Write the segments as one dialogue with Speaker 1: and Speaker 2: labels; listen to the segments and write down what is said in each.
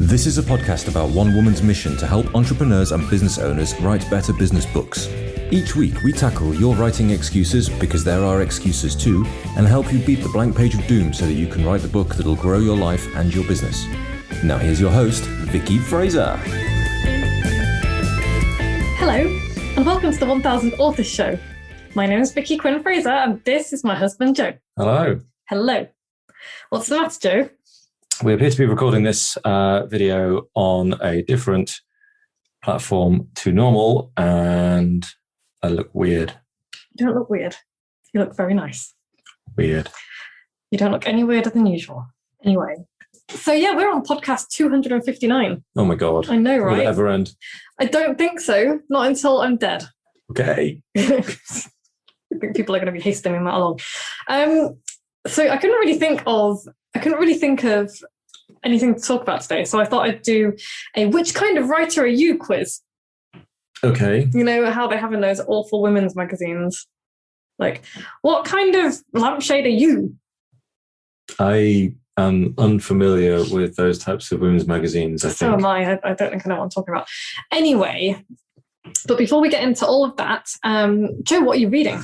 Speaker 1: This is a podcast about one woman's mission to help entrepreneurs and business owners write better business books. Each week, we tackle your writing excuses, because there are excuses too, and help you beat the blank page of doom so that you can write the book that'll grow your life and your business. Now here's your host, Vicky Fraser.
Speaker 2: Hello, and welcome to the 1000 Authors Show. My name is Vicky Quinn Fraser, and this is my husband, Joe.
Speaker 1: Hello.
Speaker 2: Hello. What's the matter, Joe?
Speaker 1: We appear to be recording this video on a different platform to normal, and I look weird.
Speaker 2: You don't look weird. You look very nice.
Speaker 1: Weird.
Speaker 2: You don't look any weirder than usual. Anyway. So yeah, we're on podcast 259.
Speaker 1: Oh my God.
Speaker 2: I know, right?
Speaker 1: Will it ever end?
Speaker 2: I don't think so. Not until I'm dead.
Speaker 1: Okay.
Speaker 2: I think people are going to be hastening that along. So I couldn't really think of anything to talk about today. So I thought I'd do a "Which kind of writer are you?" quiz.
Speaker 1: Okay.
Speaker 2: You know how they have in those awful women's magazines? Like, what kind of lampshade are you?
Speaker 1: I am unfamiliar with those types of women's magazines, I think.
Speaker 2: So am I. I don't think I know what I'm talking about. Anyway, but before we get into all of that, Joe, what are you reading?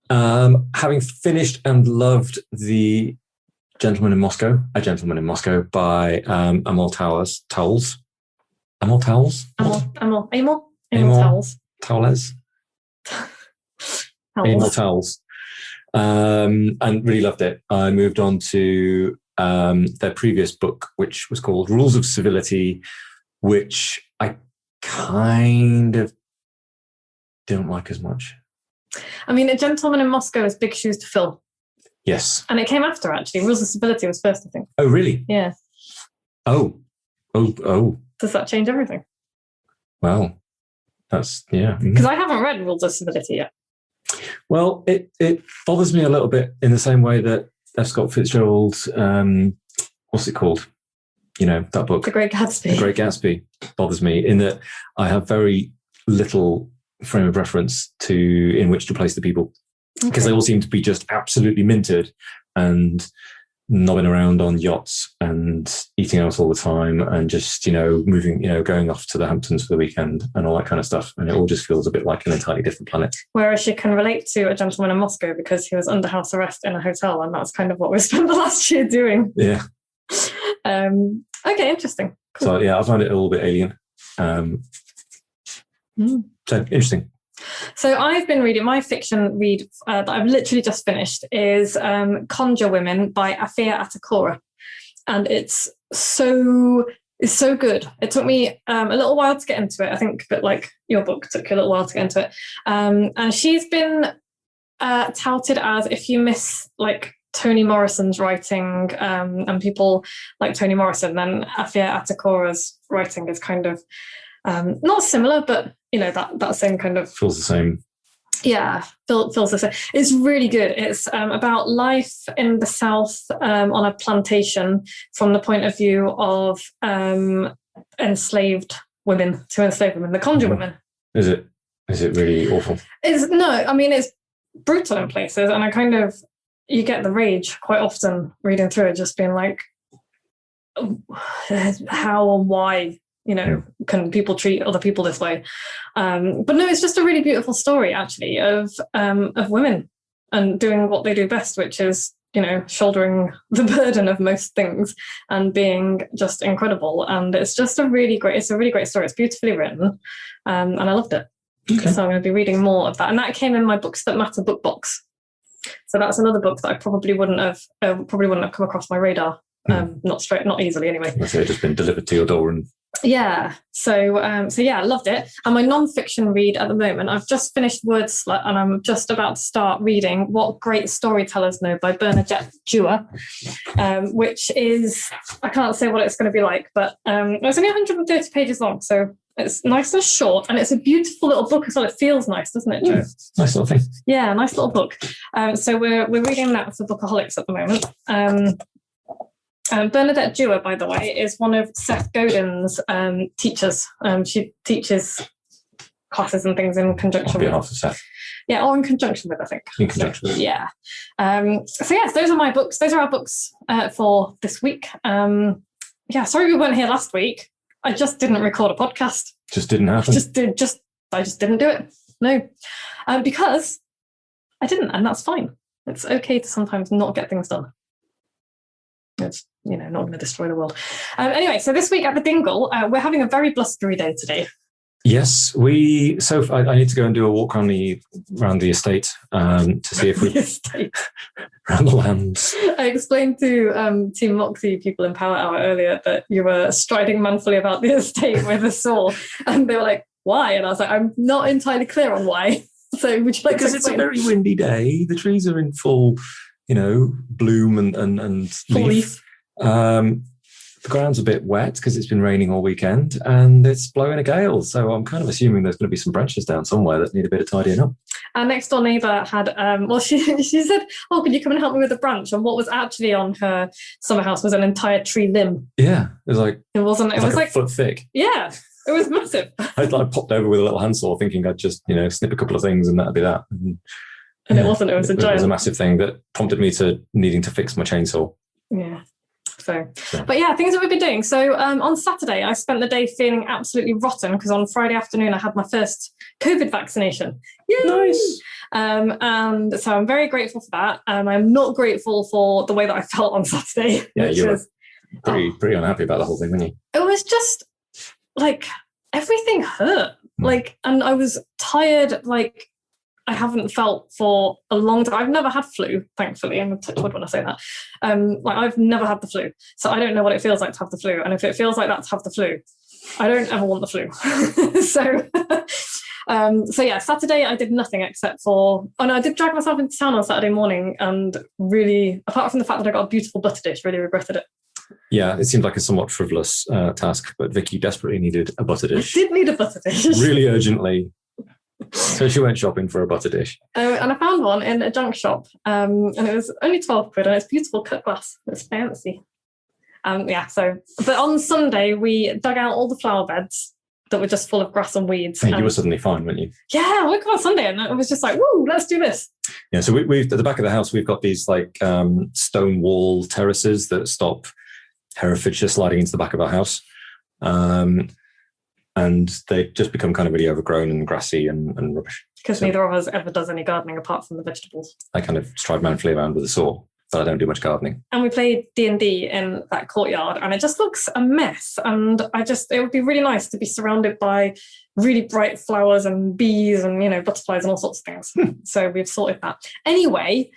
Speaker 1: Having finished and loved The Gentleman in Moscow, A Gentleman in Moscow by Amor Towles. Amor Towles?
Speaker 2: Amor Towles.
Speaker 1: Towles. Amor Towles. And really loved it. I moved on to their previous book, which was called Rules of Civility, which I kind of don't like as much.
Speaker 2: I mean, A Gentleman in Moscow is big shoes to fill.
Speaker 1: Yes.
Speaker 2: And it came after, actually. Rules of Civility was first, I think.
Speaker 1: Oh, really?
Speaker 2: Yeah.
Speaker 1: Oh.
Speaker 2: Does that change everything?
Speaker 1: Wow. That's, yeah.
Speaker 2: Because I haven't read Rules of Civility yet.
Speaker 1: Well, it bothers me a little bit in the same way that F. Scott Fitzgerald's, what's it called? You know, that book.
Speaker 2: The Great Gatsby.
Speaker 1: The Great Gatsby bothers me in that I have very little frame of reference in which to place the people. Because they all seem to be just absolutely minted and nobbing around on yachts and eating out all the time and just, moving, going off to the Hamptons for the weekend and all that kind of stuff. And it all just feels a bit like an entirely different planet. Whereas
Speaker 2: you can relate to A Gentleman in Moscow because he was under house arrest in a hotel, and that's kind of what we spent the last year doing.
Speaker 1: Yeah.
Speaker 2: Okay, interesting. Cool.
Speaker 1: So, yeah, I find it a little bit alien. So, interesting.
Speaker 2: So I've been reading, my fiction read that I've literally just finished is Conjure Women by Afia Atakora. And it's so good. It took me a little while to get into it. I think a bit like your book took you a little while to get into it. And she's been touted as, if you miss like Toni Morrison's writing and people like Toni Morrison, then Afia Atakora's writing is kind of not similar, but that same kind of
Speaker 1: feels the same.
Speaker 2: Yeah, feels the same. It's really good. It's about life in the South on a plantation from the point of view of enslaved women, the Conjure women.
Speaker 1: Is it really awful?
Speaker 2: It's brutal in places, and you get the rage quite often reading through it, just being like, how and why can people treat other people this way? But no, it's just a really beautiful story, actually, of women and doing what they do best, which is, shouldering the burden of most things and being just incredible. And it's just a really great story. It's beautifully written, and I loved it. Okay. So I'm going to be reading more of that. And that came in my Books That Matter book box. So that's another book that I probably wouldn't have come across my radar. Not easily anyway.
Speaker 1: It's just been delivered to your door and.
Speaker 2: Yeah. So I loved it. And my non-fiction read at the moment, I've just finished Word Slut, and I'm just about to start reading What Great Storytellers Know by Bernadette Dewar, which is, I can't say what it's going to be like, but it's only 130 pages long. So it's nice and short, and it's a beautiful little book as well. It feels nice, doesn't it, Joe?
Speaker 1: Nice little thing.
Speaker 2: Yeah, nice little book. So we're reading that for Bookaholics at the moment. Bernadette Dewar, by the way, is one of Seth Godin's teachers. She teaches classes and things in conjunction with. On behalf of Seth. Yeah, or in conjunction with, I think.
Speaker 1: In conjunction with.
Speaker 2: Yeah. So yes, those are my books. Those are our books for this week. yeah, sorry we weren't here last week. I just didn't record a podcast.
Speaker 1: Just didn't happen.
Speaker 2: I just didn't do it. No, because I didn't, and that's fine. It's okay to sometimes not get things done. It's, not going to destroy the world. Anyway, so this week at the Dingle, we're having a very blustery day today.
Speaker 1: Yes, I need to go and do a walk around the estate to see if we around the lambs. I explained to Team Moxie people in Power Hour earlier that you were striding manfully about the estate with a saw, and they were like, "Why?" And I was like, "I'm not entirely clear on why." So would you like because
Speaker 2: to explain?
Speaker 1: It's a very windy day. The trees are in full, bloom and leaf. The ground's a bit wet because it's been raining all weekend and it's blowing a gale. So I'm kind of assuming there's going to be some branches down somewhere that need a bit of tidying up. Our next door neighbour had, she said, "Oh, could you come and help me with the branch?" And what was actually on her summer house was an entire tree limb. Yeah, it was like it was like a foot thick. Yeah, it was massive. I popped over with a little handsaw thinking I'd just snip a couple of things and that'd be that. And it wasn't. It was a giant. It was a massive thing that prompted me to needing to fix my chainsaw. Yeah. But yeah, things that we've been doing. So on Saturday, I spent the day feeling absolutely rotten because on Friday afternoon, I had my first COVID vaccination. Yay! Nice. And so I'm very grateful for that. I'm not grateful for the way that I felt on Saturday. Yeah, you were pretty unhappy about the whole thing, weren't you? It was just like everything hurt. And I was tired, I haven't felt for a long time. I've never had flu, thankfully. I'm going to touch wood when I say that. I've never had the flu. So I don't know what it feels like to have the flu. And if it feels like that to have the flu, I don't ever want the flu. So yeah, Saturday I did nothing except for... Oh no, I did drag myself into town on Saturday morning and really, apart from the fact that I got a beautiful butter dish, really regretted it. Yeah, it seemed like a somewhat frivolous task, but Vicky desperately needed a butter dish. I did need a butter dish. Really urgently. So she went shopping for a butter dish. And I found one in a junk shop. And it was only 12 quid and it's beautiful cut glass. It's fancy. But on Sunday, we dug out all the flower beds that were just full of grass and weeds. Hey, you were suddenly fine, weren't you? Yeah, I woke up on Sunday and it was just like, woo, let's do this. Yeah, so we've at the back of the house, we've got these stone wall terraces that stop Herefordshire sliding into the back of our house. And they've just become kind of really overgrown and grassy and rubbish. Because neither of us ever does any gardening apart from the vegetables. I kind of stride manfully around with a saw, but I don't do much gardening. And we played D&D in that courtyard and it just looks a mess. And it would be really nice to be surrounded by really bright flowers and bees and, butterflies and all sorts of things. So we've sorted that. Anyway,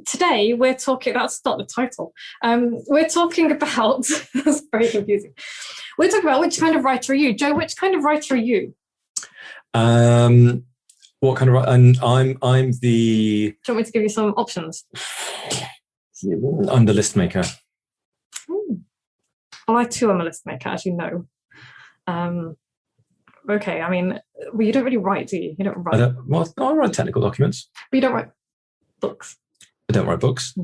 Speaker 1: today we're talking, that's not the title. We're talking about, that's very confusing. We're talking about which kind of writer are you? Joe, which kind of writer are you? What kind of writer? And I'm the... Do you want me to give you some options? I'm the list maker. Well, I too am a list maker, as you know. Okay, I mean, well, you don't really write, do you? You don't write. I write technical documents. But you don't write books. I don't write books.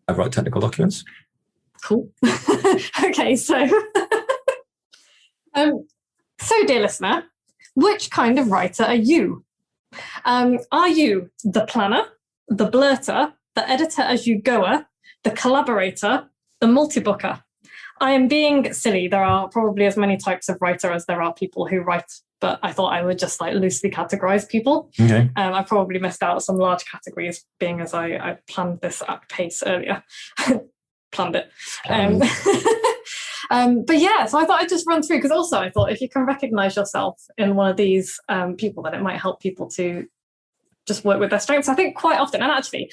Speaker 1: I write technical documents. Cool. Okay, so dear listener, which kind of writer are you? Are you the planner, the blurter, the editor as you goer, the collaborator, the multi-booker? I am being silly. There are probably as many types of writer as there are people who write, but I thought I would just loosely categorize people. Okay. I probably missed out some large categories, being as I planned this at pace earlier. Planned it. But yeah, so I thought I'd just run through, because also I thought if you can recognize yourself in one of these people, then it might help people to just work with their strengths. I think quite often, and actually,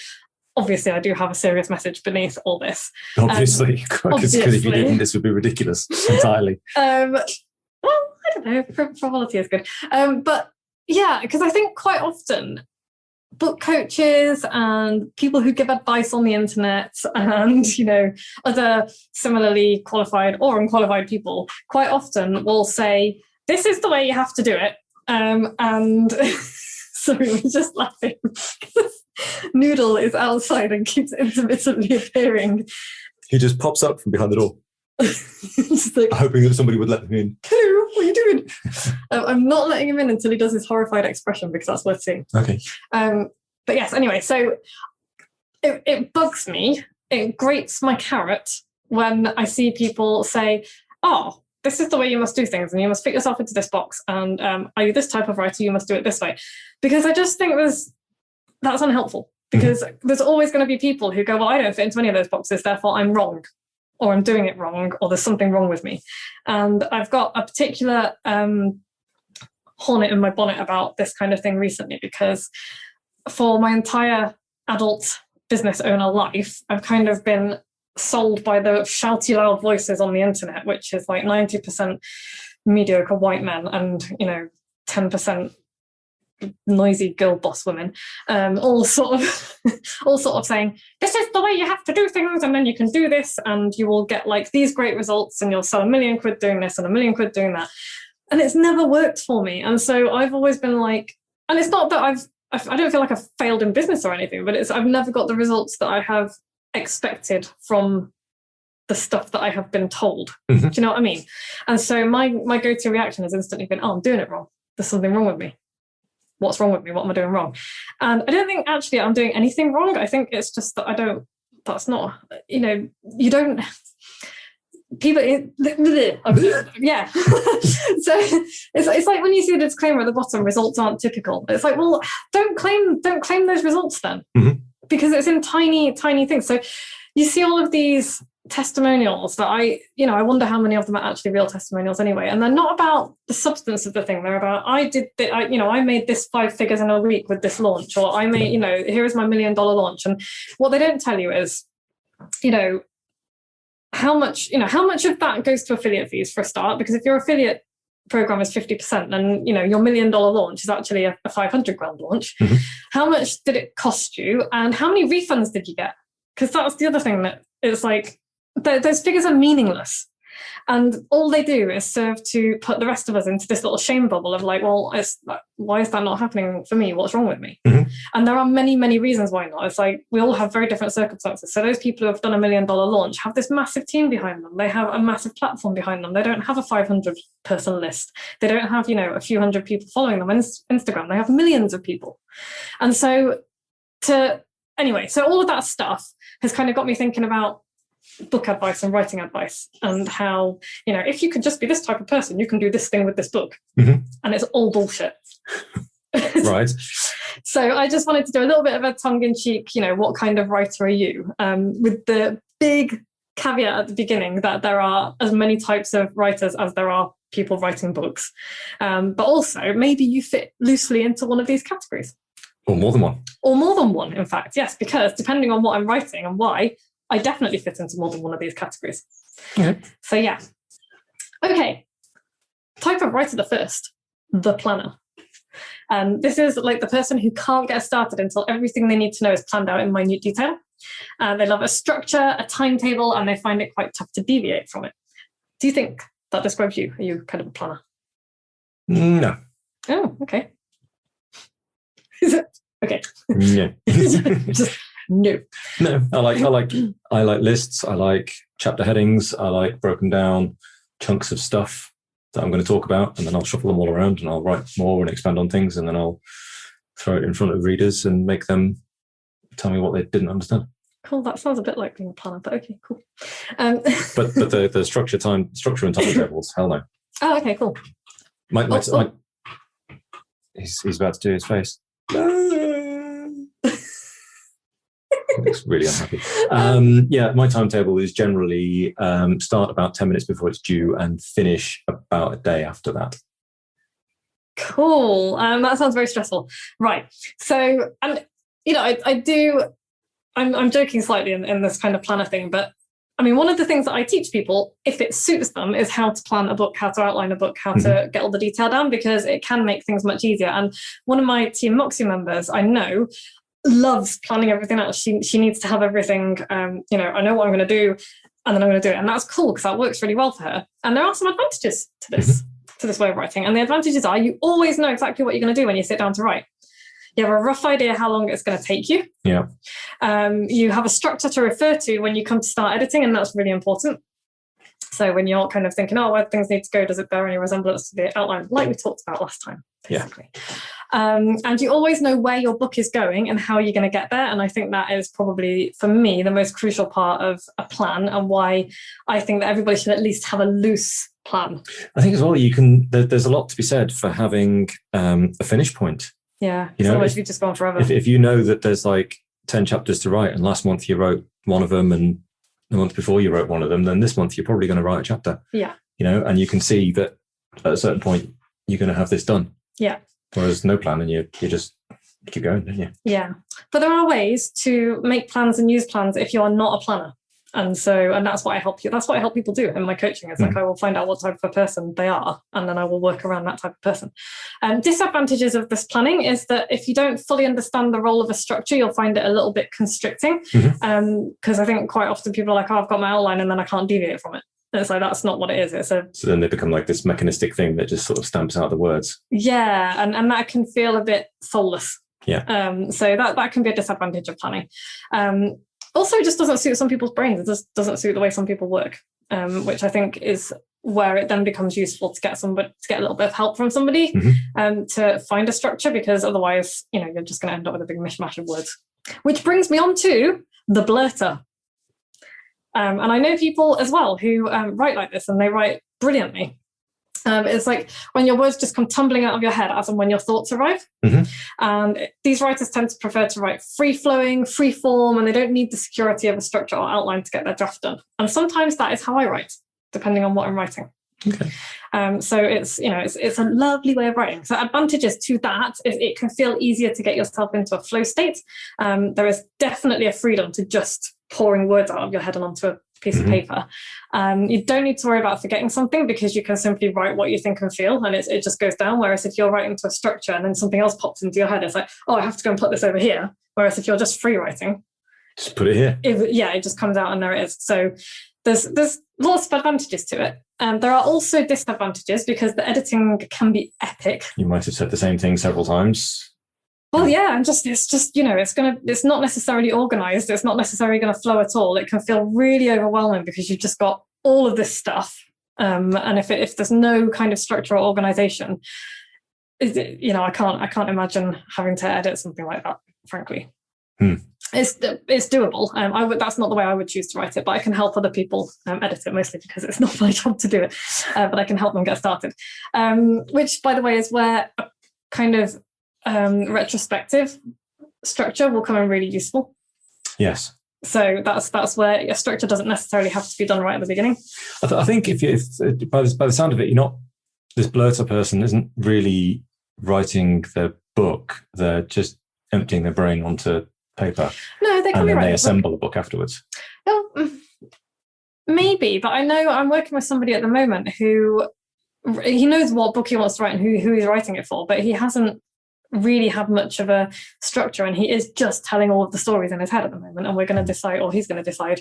Speaker 1: obviously I do have a serious message beneath all this. Obviously, because if you didn't, this would be ridiculous entirely. Well, I don't know, frivolity is good. But yeah, because I think quite often book coaches and people who give advice on the internet and, other similarly qualified or unqualified people quite often will say, this is the way you have to do it. And sorry, we're just laughing. Noodle is outside and keeps intermittently appearing. He just pops up from behind the door. Hoping that somebody would let him in. Hello, what are you doing? I'm not letting him in until he does his horrified expression, because that's worth seeing. Okay. But yes, anyway, so it bugs me. It grates my carrot
Speaker 2: when I see people say, oh, this is the way you must do things, and you must fit yourself into this box, and are you this type of writer, you must do it this way. Because I just think that's unhelpful, because there's always going to be people who go, well, I don't fit into any of those boxes, therefore I'm wrong, or I'm doing it wrong, or there's something wrong with me. And I've got a particular hornet in my bonnet about this kind of thing recently, because for my entire adult business owner life, I've kind of been sold by the shouty loud voices on the internet, which is like 90% mediocre white men and 10% noisy girl boss women, all sort of saying, this is the way you have to do things, and then you can do this and you will get like these great results, and you'll sell £1 million doing this and £1 million doing that. And it's never worked for me. And so I've always been like, and it's not that I don't feel like I've failed in business or anything, but I've never got the results that I have expected from the stuff that I have been told. Do you know what I mean? And so my go-to reaction has instantly been, oh, I'm doing it wrong. There's something wrong with me. What's wrong with me? What am I doing wrong? And I don't think actually I'm doing anything wrong. I think it's just that that's not, you don't, people, yeah. So it's like when you see the disclaimer at the bottom, results aren't typical. It's like, well, don't claim those results then, because it's in tiny, tiny things. So you see all of these testimonials that I wonder how many of them are actually real testimonials anyway. And they're not about the substance of the thing. They're about, I made this 5 figures in a week with this launch, or I made, here is my $1 million launch. And what they don't tell you is, how much of that goes to affiliate fees for a start, because if your affiliate program is 50%, then your $1 million launch is actually a 500 grand launch. How much did it cost you, and how many refunds did you get? Because that's the other thing, that it's like those figures are meaningless, and all they do is serve to put the rest of us into this little shame bubble of like, well, why is that not happening for me? What's wrong with me? And there are many, many reasons why not. It's like we all have very different circumstances. So those people who have done $1 million launch have this massive team behind them. They have a massive platform behind them. They don't have a 500-person list. They don't have a few hundred people following them on Instagram. They have millions of people. And so so all of that stuff has kind of got me thinking about book advice and writing advice, and how, if you could just be this type of person, you can do this thing with this book. And it's all bullshit.
Speaker 1: Right.
Speaker 2: So I just wanted to do a little bit of a tongue-in-cheek, what kind of writer are you? With the big caveat at the beginning that there are as many types of writers as there are people writing books. But also, maybe you fit loosely into one of these categories.
Speaker 1: Or more than one.
Speaker 2: Or more than one, in fact, yes, because depending on what I'm writing and why, I definitely fit into more than one of these categories. So, yeah. Okay. Type of writer the first, the planner. This is like the person who can't get started until everything they need to know is planned out in minute detail. They love a structure, a timetable, and they find it quite tough to deviate from it. Do you think that describes you? Are you kind of a planner?
Speaker 1: No.
Speaker 2: Oh, okay. Is it? Okay.
Speaker 1: Yeah.
Speaker 2: Just no.
Speaker 1: No, I like lists. I like chapter headings. I like broken down chunks of stuff that I'm going to talk about, and then I'll shuffle them all around, and I'll write more and expand on things, and then I'll throw it in front of readers and make them tell me what they didn't understand.
Speaker 2: Cool. That sounds a bit like being a planner, but okay, cool.
Speaker 1: But the structure and timetables, hell no.
Speaker 2: Oh, okay, cool.
Speaker 1: He's about to do his face. Looks really unhappy. My timetable is generally start about 10 minutes before it's due and finish about a day after that.
Speaker 2: Cool. That sounds very stressful. Right. So, and I'm joking slightly in this kind of planner thing, but I mean, one of the things that I teach people, if it suits them, is how to plan a book, how to outline a book, how to get all the detail down, because it can make things much easier. And one of my Team Moxie members, I know, loves planning everything out. She needs to have everything, I know what I'm going to do, and then I'm going to do it. And that's cool, because that works really well for her. And there are some advantages to this way of writing. And the advantages are you always know exactly what you're going to do when you sit down to write. You have a rough idea how long it's going to take you.
Speaker 1: Yeah.
Speaker 2: You have a structure to refer to when you come to start editing, and that's really important. So when you're kind of thinking, where things need to go, does it bear any resemblance to the outline, like we talked about last time? Basically. And you always know where your book is going and how you're going to get there. And I think that is probably, for me, the most crucial part of a plan, and why I think that everybody should at least have a loose plan.
Speaker 1: I think as well, there's a lot to be said for having a finish point.
Speaker 2: Yeah, otherwise you've just gone forever.
Speaker 1: If you know that there's like 10 chapters to write, and last month you wrote one of them, and the month before you wrote one of them, then this month you're probably going to write a chapter.
Speaker 2: Yeah.
Speaker 1: And you can see that at a certain point you're going to have this done.
Speaker 2: Yeah.
Speaker 1: Whereas no plan, and you just keep going, don't you?
Speaker 2: Yeah. But there are ways to make plans and use plans if you are not a planner. And that's what I help you. That's what I help people do in my coaching. It's like I will find out what type of a person they are, and then I will work around that type of person. Disadvantages of this planning is that if you don't fully understand the role of a structure, you'll find it a little bit constricting. Because I think quite often people are like, oh, I've got my outline and then I can't deviate from it. And it's like, that's not what it is. So
Speaker 1: then they become like this mechanistic thing that just sort of stamps out the words.
Speaker 2: Yeah, and that can feel a bit soulless.
Speaker 1: Yeah.
Speaker 2: So that can be a disadvantage of planning. Also, it just doesn't suit some people's brains. It just doesn't suit the way some people work, which I think is where it then becomes useful to get a little bit of help from somebody to find a structure, because otherwise, you're just going to end up with a big mishmash of words. Which brings me on to the blurter. And I know people as well who write like this, and they write brilliantly. It's like when your words just come tumbling out of your head as and when your thoughts arrive. And these writers tend to prefer to write free-flowing, free-form, and they don't need the security of a structure or outline to get their draft done. And sometimes that is how I write, depending on what I'm writing.
Speaker 1: Okay.
Speaker 2: So it's a lovely way of writing. So advantages to that is it can feel easier to get yourself into a flow state. There is definitely a freedom to just pouring words out of your head and onto a piece of paper. You don't need to worry about forgetting something, because you can simply write what you think and feel, and it just goes down. Whereas if you're writing to a structure and then something else pops into your head, it's like, oh, I have to go and put this over here. Whereas if you're just free writing,
Speaker 1: just put it here.
Speaker 2: It just comes out and there it is. So there's lots of advantages to it. There are also disadvantages, because the editing can be epic.
Speaker 1: You might have said the same thing several times.
Speaker 2: Well, yeah, and it's not necessarily organized. It's not necessarily going to flow at all. It can feel really overwhelming because you've just got all of this stuff. And if there's no kind of structure or organization, I can't imagine having to edit something like that, frankly. It's doable. That's not the way I would choose to write it, but I can help other people edit it, mostly because it's not my job to do it. But I can help them get started. Which, by the way, is where a kind of retrospective structure will come in really useful.
Speaker 1: Yes.
Speaker 2: So that's where a structure doesn't necessarily have to be done right at the beginning.
Speaker 1: I think if by the sound of it, this blurter person isn't really writing their book. They're just emptying their brain onto paper.
Speaker 2: No, they can
Speaker 1: and
Speaker 2: be
Speaker 1: then
Speaker 2: right.
Speaker 1: They assemble a book afterwards.
Speaker 2: Oh, maybe, but I know I'm working with somebody at the moment who he knows what book he wants to write and who he's writing it for, but he hasn't really have much of a structure, and he is just telling all of the stories in his head at the moment, and we're going to decide, or he's going to decide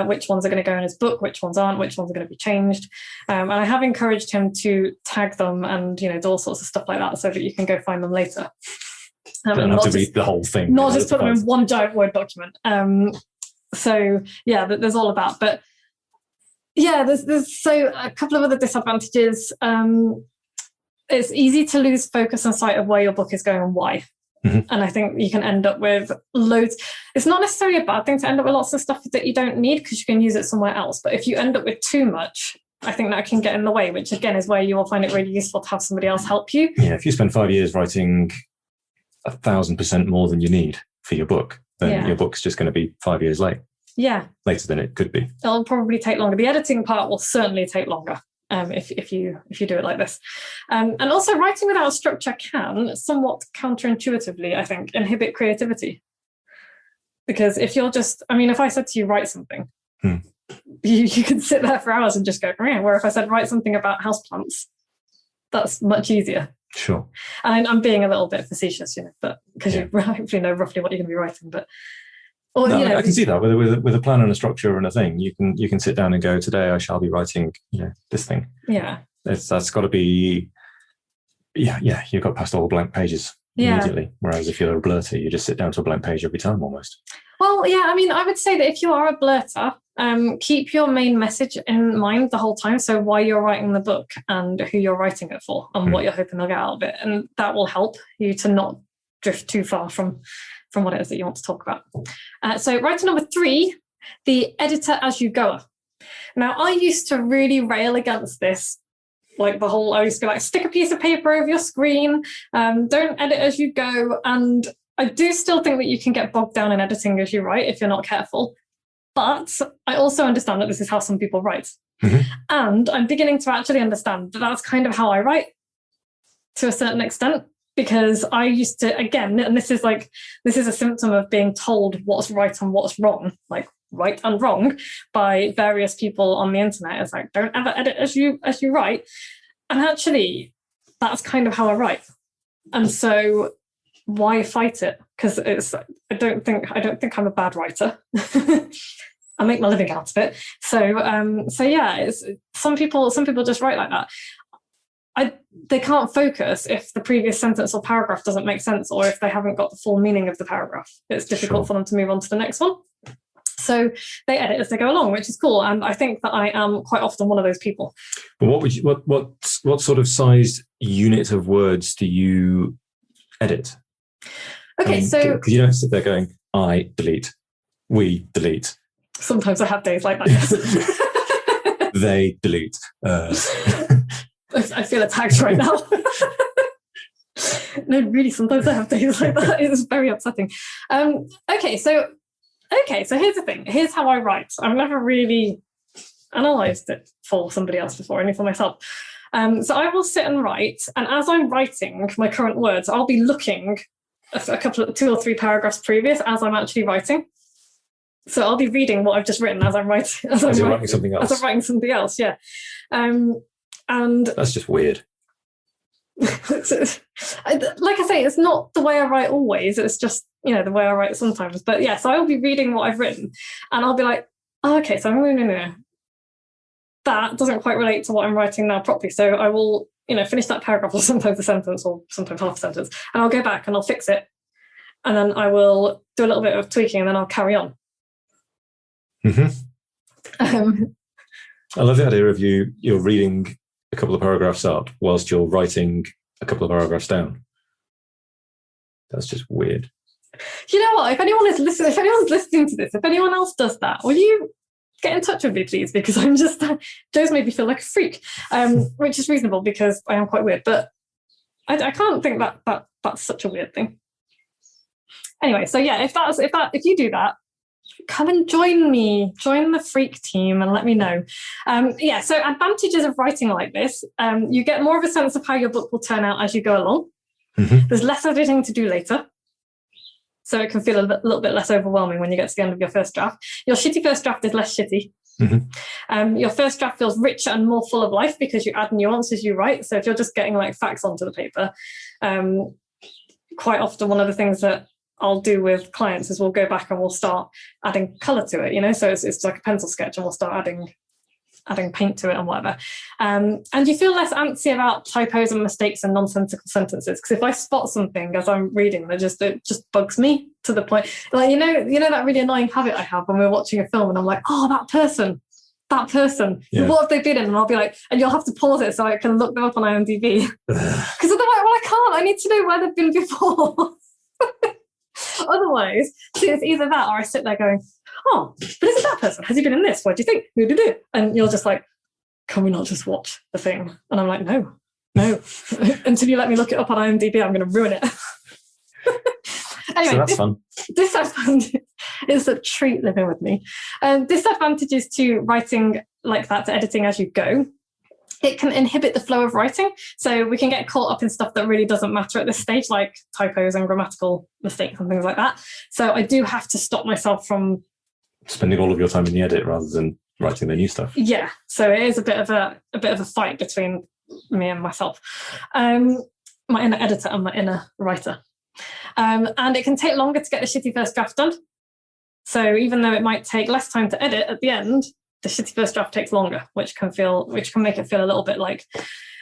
Speaker 2: which ones are going to go in his book, which ones aren't, which ones are going to be changed. And I have encouraged him to tag them and do all sorts of stuff like that, so that you can go find them later.
Speaker 1: Don't have to read the whole thing.
Speaker 2: Not just put them in one giant Word document. So yeah, there's all of that. But yeah, there's so a couple of other disadvantages. It's easy to lose focus and sight of where your book is going and why. And I think you can end up with loads. It's not necessarily a bad thing to end up with lots of stuff that you don't need, because you can use it somewhere else. But if you end up with too much, I think that can get in the way, which again is where you will find it really useful to have somebody else help you.
Speaker 1: Yeah, if you spend 5 years writing 1,000% more than you need for your book, then your book's just going to be 5 years late.
Speaker 2: Yeah.
Speaker 1: Later than it could be.
Speaker 2: It'll probably take longer. The editing part will certainly take longer. If you do it like this. And also writing without a structure can, somewhat counterintuitively, I think, inhibit creativity. Because if you're just, if I said to you, write something, you could sit there for hours and just go, where if I said, write something about houseplants, that's much easier.
Speaker 1: Sure.
Speaker 2: And I'm being a little bit facetious, but because you hopefully know roughly what you're going to be writing, but
Speaker 1: I can see that with a plan and a structure and a thing. You can sit down and go, today I shall be writing this thing.
Speaker 2: Yeah,
Speaker 1: that's got to be you've got past all the blank pages immediately. Whereas if you're a blurter, you just sit down to a blank page every time almost.
Speaker 2: Well, yeah, I mean, I would say that if you are a blurter, keep your main message in mind the whole time. So why you're writing the book and who you're writing it for and what you're hoping they'll get out of it. And that will help you to not drift too far from what it is that you want to talk about. So writer number 3, the editor as you go. Now, I used to really rail against this. Like I used to be like, stick a piece of paper over your screen, don't edit as you go. And I do still think that you can get bogged down in editing as you write if you're not careful. But I also understand that this is how some people write. And I'm beginning to actually understand that that's kind of how I write to a certain extent, because I used to, again, and this is a symptom of being told what's right and what's wrong, like right and wrong by various people on the internet. It's like, don't ever edit as you write. And actually, that's kind of how I write. And so why fight it? Because I don't think I'm a bad writer. I make my living out of it. So yeah, some people just write like that. They can't focus if the previous sentence or paragraph doesn't make sense, or if they haven't got the full meaning of the paragraph. It's difficult for them to move on to the next one. So they edit as they go along, which is cool. And I think that I am quite often one of those people.
Speaker 1: But what sort of sized unit of words do you edit?
Speaker 2: Okay, so
Speaker 1: because you don't sit there going, I delete, we delete.
Speaker 2: Sometimes I have days like that. Yes.
Speaker 1: They delete.
Speaker 2: I feel attacked right now. No, really, sometimes I have days like that. It's very upsetting. Okay, so here's the thing. Here's how I write. I've never really analysed it for somebody else before, only for myself. So I will sit and write, and as I'm writing my current words, I'll be looking a couple of 2 or 3 paragraphs previous as I'm actually writing. So I'll be reading what I've just written as I'm writing. As I'm writing something else. As I'm writing something else, yeah. And
Speaker 1: that's just weird.
Speaker 2: Like I say, it's not the way I write always. It's just, the way I write sometimes. But yeah, so I'll be reading what I've written, and I'll be like, oh, okay, so no. That doesn't quite relate to what I'm writing now properly. So I will, finish that paragraph, or sometimes a sentence, or sometimes half a sentence, and I'll go back and I'll fix it. And then I will do a little bit of tweaking, and then I'll carry on.
Speaker 1: I love the idea of you're reading a couple of paragraphs up whilst you're writing a couple of paragraphs down. That's just weird.
Speaker 2: You know what? If anyone's listening to this, if anyone else does that, will you get in touch with me, please? Because I'm just Joe's made me feel like a freak, which is reasonable because I am quite weird. But I can't think that that's such a weird thing. Anyway, so yeah, if you do that, come and join the freak team and let me know. So advantages of writing like this, you get more of a sense of how your book will turn out as you go along. There's less editing to do later, so it can feel a little bit less overwhelming when you get to the end of your first draft. Your shitty first draft is less shitty. Your first draft feels richer and more full of life because you add nuance as you write. So if you're just getting like facts onto the paper, quite often one of the things that I'll do with clients is we'll go back and we'll start adding colour to it, so it's like a pencil sketch, and we'll start adding paint to it and whatever. And you feel less antsy about typos and mistakes and nonsensical sentences, because if I spot something as I'm reading it just bugs me to the point, like that really annoying habit I have when we're watching a film and I'm like, oh, that person, yeah. What have they been in? And I'll be like, and you'll have to pause it so I can look them up on IMDb, because otherwise, I can't. I need to know where they've been before. Otherwise, so it's either that or I sit there going, oh, but is it that person? Has he been in this? What do you think? Who did it? And you're just like, can we not just watch the thing? And I'm like, no. Until you let me look it up on IMDb, I'm going to ruin it. Anyway,
Speaker 1: so that's fun.
Speaker 2: Disadvantage is a treat living with me. Disadvantages to writing like that, to editing as you go. It can inhibit the flow of writing. So we can get caught up in stuff that really doesn't matter at this stage, like typos and grammatical mistakes and things like that. So I do have to stop myself from
Speaker 1: spending all of your time in the edit rather than writing the new stuff.
Speaker 2: Yeah. So it is a bit of a fight between me and myself, my inner editor and my inner writer. And it can take longer to get the shitty first draft done. So even though it might take less time to edit at the end, the shitty first draft takes longer, which can make it feel a little bit like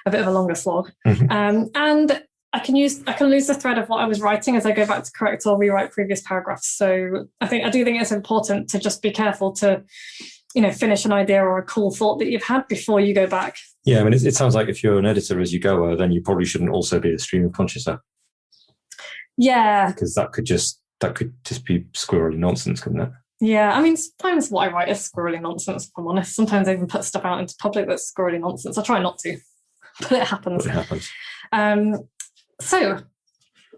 Speaker 2: a bit of a longer slog. And I can lose the thread of what I was writing as I go back to correct or rewrite previous paragraphs. So I do think it's important to just be careful to, finish an idea or a cool thought that you've had before you go back.
Speaker 1: Yeah, I mean, it sounds like if you're an editor as you go, then you probably shouldn't also be a stream of consciousness.
Speaker 2: Yeah,
Speaker 1: because that could just be squirrely nonsense, couldn't it?
Speaker 2: Yeah, I mean, sometimes what I write is squirrely nonsense, if I'm honest. Sometimes I even put stuff out into public that's squirrely nonsense. I try not to, but it happens. So,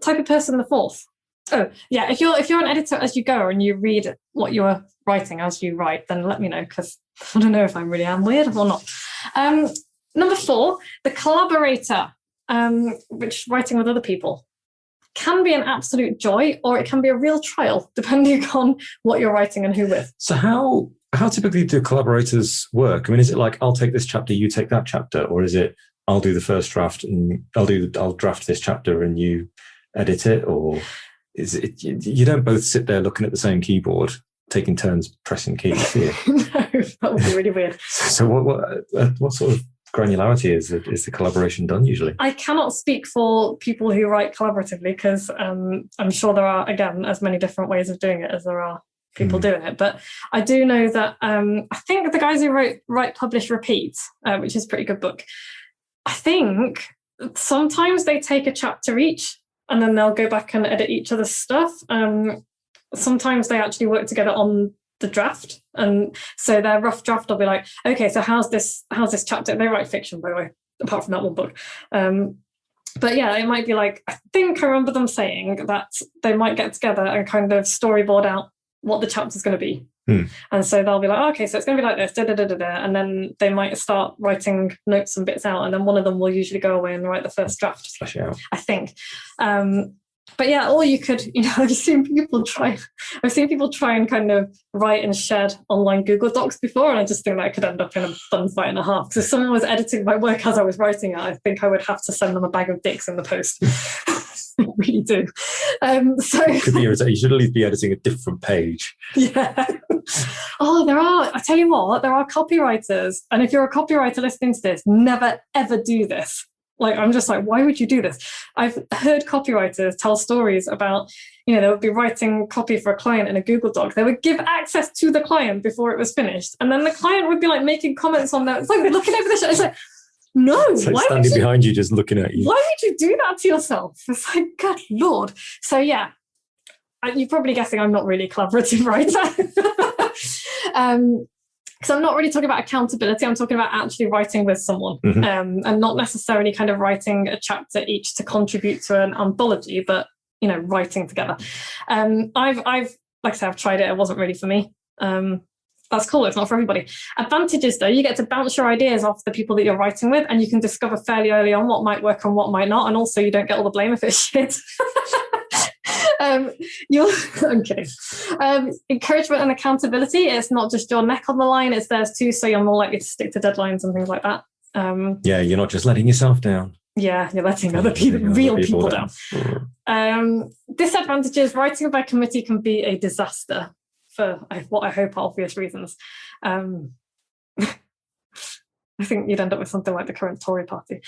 Speaker 2: type of person, the fourth. Oh, yeah, if you're an editor as you go and you read what you're writing as you write, then let me know, because I don't know if I really am weird or not. Number 4, the collaborator, which writing with other people. Can be an absolute joy, or it can be a real trial, depending on what you're writing and who with.
Speaker 1: So how typically do collaborators work? I mean, is it like, I'll take this chapter, you take that chapter, or is it, I'll do the first draft and I'll draft this chapter and you edit it, or is it you don't both sit there looking at the same keyboard, taking turns pressing keys? Do you?
Speaker 2: No, that would be really weird.
Speaker 1: So what sort of granularity is the collaboration done usually? I
Speaker 2: cannot speak for people who write collaboratively, because I'm sure there are, again, as many different ways of doing it as there are people doing it. But I do know that I think the guys who write Publish Repeat, which is a pretty good book, I think sometimes they take a chapter each and then they'll go back and edit each other's stuff. Sometimes they actually work together on the draft, and so their rough draft will be like, okay, so how's this chapter? They write fiction, by the way, apart from that one book. But yeah, it might be like, I think I remember them saying that they might get together and kind of storyboard out what the chapter's going to be. And so they'll be like, okay, so it's going to be like this, and then they might start writing notes and bits out, and then one of them will usually go away and write the first draft.
Speaker 1: Flesh it out,
Speaker 2: I think. But yeah, or you could, I've seen people try and kind of write and shed online Google Docs before, and I just think that could end up in a bun fight and a half. Because if someone was editing my work as I was writing it, I think I would have to send them a bag of dicks in the post. I really do. So
Speaker 1: could be irritating. You should at least be editing a different page.
Speaker 2: Yeah. I tell you what, there are copywriters, and if you're a copywriter listening to this, never ever do this. Like, I'm just like, why would you do this? I've heard copywriters tell stories about, they would be writing copy for a client in a Google Doc. They would give access to the client before it was finished. And then the client would be like making comments on that. It's like, they're looking over the show. It's like, no.
Speaker 1: It's like standing behind you, just looking at you.
Speaker 2: Why would you do that to yourself? It's like, good Lord. So yeah, you're probably guessing I'm not really a collaborative writer. Because I'm not really talking about accountability. I'm talking about actually writing with someone, and not necessarily kind of writing a chapter each to contribute to an anthology, but, writing together. I've like I said, I've tried it. It wasn't really for me. That's cool. It's not for everybody. Advantages, though, you get to bounce your ideas off the people that you're writing with, and you can discover fairly early on what might work and what might not. And also you don't get all the blame if it's shit. I'm kidding. Encouragement and accountability. It's not just your neck on the line, it's theirs too, so you're more likely to stick to deadlines and things like that.
Speaker 1: Yeah, you're not just letting yourself down.
Speaker 2: Yeah, you're letting other people down. Disadvantages: writing by committee can be a disaster for what I hope are obvious reasons. I think you'd end up with something like the current Tory party.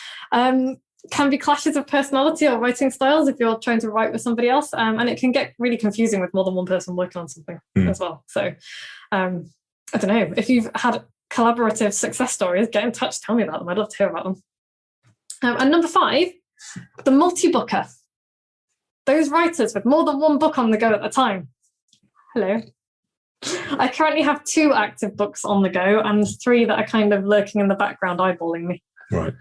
Speaker 2: Can be clashes of personality or writing styles if you're trying to write with somebody else, and it can get really confusing with more than one person working on something as well. So I don't know, if you've had collaborative success stories, get in touch, tell me about them. I'd love to hear about them. And number 5, the multi-booker. Those writers with more than one book on the go at the time. Hello. I currently have 2 active books on the go and 3 that are kind of lurking in the background eyeballing me.
Speaker 1: Right.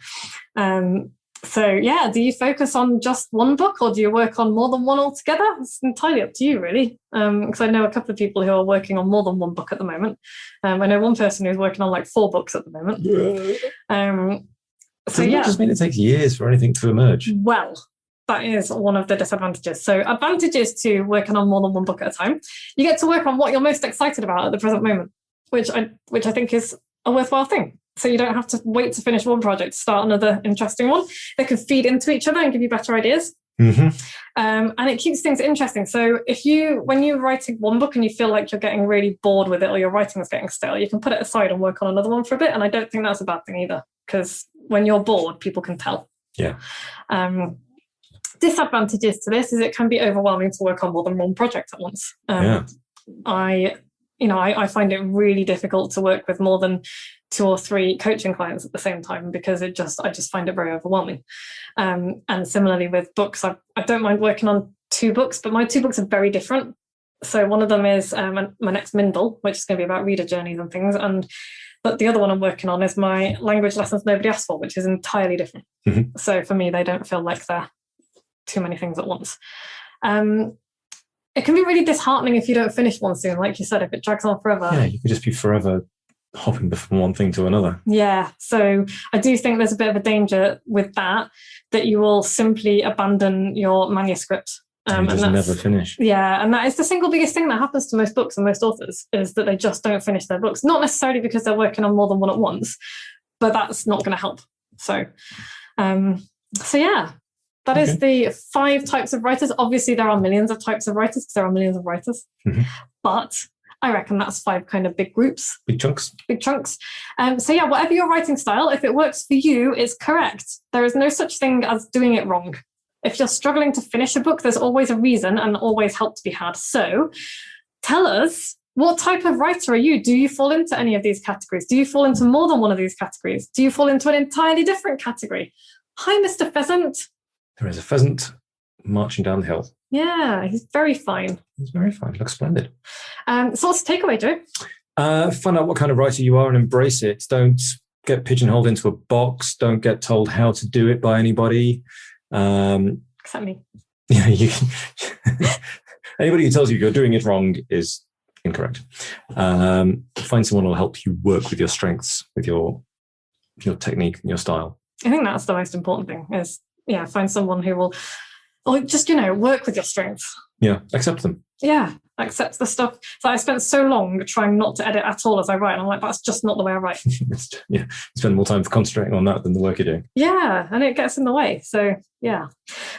Speaker 2: So yeah, do you focus on just one book, or do you work on more than one altogether? It's entirely up to you, really. Because I know a couple of people who are working on more than one book at the moment. I know one person who's working on like 4 books at the moment. So yeah,
Speaker 1: does mean it takes years for anything to emerge.
Speaker 2: Well, that is one of the disadvantages. So advantages to working on more than one book at a time: you get to work on what you're most excited about at the present moment, which I think is a worthwhile thing. So you don't have to wait to finish one project to start another interesting one. They can feed into each other and give you better ideas. And it keeps things interesting. So when you're writing one book and you feel like you're getting really bored with it, or your writing is getting stale, you can put it aside and work on another one for a bit. And I don't think that's a bad thing either, because when you're bored, people can tell.
Speaker 1: Yeah.
Speaker 2: Disadvantages to this is it can be overwhelming to work on more than one project at once. I find it really difficult to work with more than 2 or 3 coaching clients at the same time, because I just find it very overwhelming. And similarly with books, I don't mind working on 2 books, but my 2 books are very different. So one of them is my next Mindle, which is going to be about reader journeys and things. But the other one I'm working on is my language lessons nobody asked for, which is entirely different. Mm-hmm. So for me, they don't feel like they're too many things at once. It can be really disheartening if you don't finish one soon. Like you said, if it drags on forever.
Speaker 1: Yeah, you could just be forever hopping from one thing to another.
Speaker 2: Yeah, so I do think there's a bit of a danger with that you will simply abandon your manuscript.
Speaker 1: And just never finish.
Speaker 2: Yeah, and that is the single biggest thing that happens to most books and most authors, is that they just don't finish their books. Not necessarily because they're working on more than one at once, but that's not going to help. So yeah. That is the 5 types of writers. Obviously, there are millions of types of writers because there are millions of writers. Mm-hmm. But I reckon that's 5 kind of big groups.
Speaker 1: Big chunks.
Speaker 2: So yeah, whatever your writing style, if it works for you, it's correct. There is no such thing as doing it wrong. If you're struggling to finish a book, there's always a reason and always help to be had. So tell us, what type of writer are you? Do you fall into any of these categories? Do you fall into more than one of these categories? Do you fall into an entirely different category? Hi, Mr. Pheasant.
Speaker 1: There is a pheasant marching down the hill.
Speaker 2: Yeah, he's very fine.
Speaker 1: He's very fine. Looks splendid.
Speaker 2: So what's the takeaway, Joe?
Speaker 1: Find out what kind of writer you are and embrace it. Don't get pigeonholed into a box. Don't get told how to do it by anybody.
Speaker 2: Except me.
Speaker 1: Yeah, anybody who tells you you're doing it wrong is incorrect. Find someone who will help you work with your strengths, with your technique and your style. I
Speaker 2: think that's the most important thing is, find someone who will, or just, work with your strengths.
Speaker 1: Yeah, accept them.
Speaker 2: Yeah, accept the stuff. So I spent so long trying not to edit at all as I write. And I'm like, that's just not the way I write.
Speaker 1: You spend more time concentrating on that than the work you're doing.
Speaker 2: Yeah, and it gets in the way. So, yeah.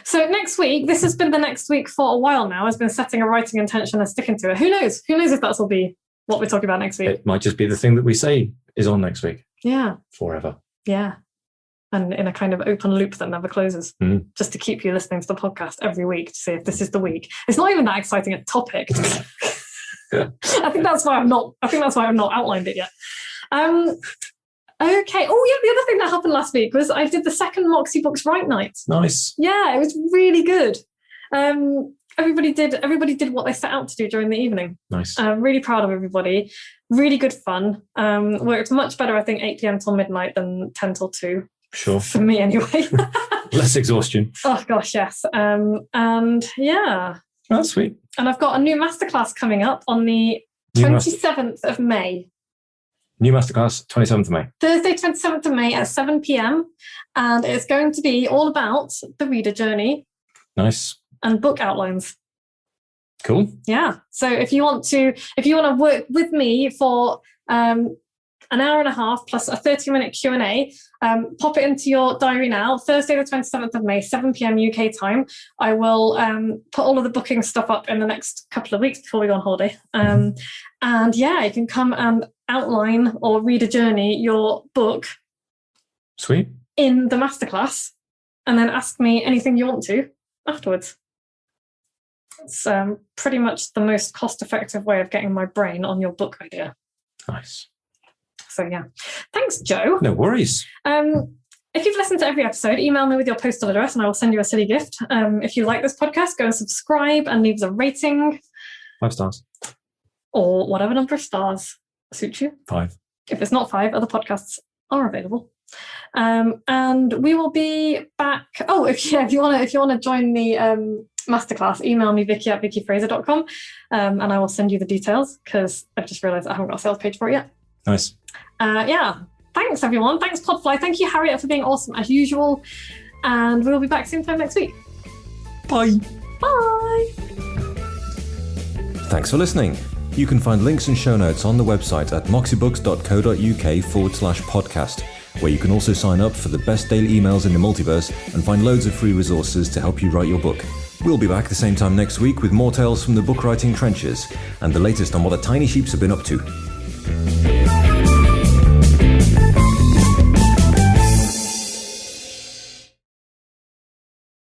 Speaker 2: So next week, this has been the next week for a while now. I've been setting a writing intention and sticking to it. Who knows? Who knows if that'll be what we're talking about next week?
Speaker 1: It might just be the thing that we say is on next week.
Speaker 2: Yeah.
Speaker 1: Forever.
Speaker 2: Yeah. And in a kind of open loop that never closes, just to keep you listening to the podcast every week to see if this is the week. It's not even that exciting a topic. I think that's why I've not outlined it yet. Okay. Oh yeah, the other thing that happened last week was I did the second Moxie Books Write Night.
Speaker 1: Nice.
Speaker 2: Yeah, it was really good. Everybody did what they set out to do during the evening.
Speaker 1: Nice.
Speaker 2: Really proud of everybody. Really good fun. Worked much better, I think, 8 p.m. till midnight than 10 till 2.
Speaker 1: Sure.
Speaker 2: For me, anyway.
Speaker 1: Less exhaustion.
Speaker 2: Oh, gosh, yes. And yeah.
Speaker 1: That's sweet.
Speaker 2: And I've got a new masterclass coming up on the 27th of May.
Speaker 1: New masterclass, 27th of May.
Speaker 2: Thursday, 27th of May at 7 p.m. And it's going to be all about the reader journey.
Speaker 1: Nice.
Speaker 2: And book outlines.
Speaker 1: Cool.
Speaker 2: Yeah. So if you want to work with me for an hour and a half plus a 30-minute Q&A, pop it into your diary now. Thursday, the 27th of May, 7 p.m. UK time. I will put all of the booking stuff up in the next couple of weeks before we go on holiday. And yeah, you can come and outline or read a journey your book.
Speaker 1: Sweet.
Speaker 2: In the masterclass, and then ask me anything you want to afterwards. It's pretty much the most cost-effective way of getting my brain on your book idea.
Speaker 1: Nice.
Speaker 2: So yeah, thanks, Joe.
Speaker 1: No worries.
Speaker 2: If you've listened to every episode, email me with your postal address and I will send you a silly gift. If you like this podcast, go and subscribe and leave us a rating.
Speaker 1: 5 stars.
Speaker 2: Or whatever number of stars suits you.
Speaker 1: 5.
Speaker 2: If it's not 5, other podcasts are available. And we will be back. Oh, if you want to join the masterclass, email me Vicky at vickyfraser.com, and I will send you the details because I've just realised I haven't got a sales page for it yet.
Speaker 1: Nice.
Speaker 2: Yeah. Thanks, everyone. Thanks, Podfly. Thank you, Harriet, for being awesome as usual. And we'll be back same time next week.
Speaker 1: Bye.
Speaker 2: Bye.
Speaker 3: Thanks for listening. You can find links and show notes on the website at moxiebooks.co.uk/podcast, where you can also sign up for the best daily emails in the multiverse and find loads of free resources to help you write your book. We'll be back the same time next week with more tales from the book writing trenches and the latest on what the tiny sheeps have been up to.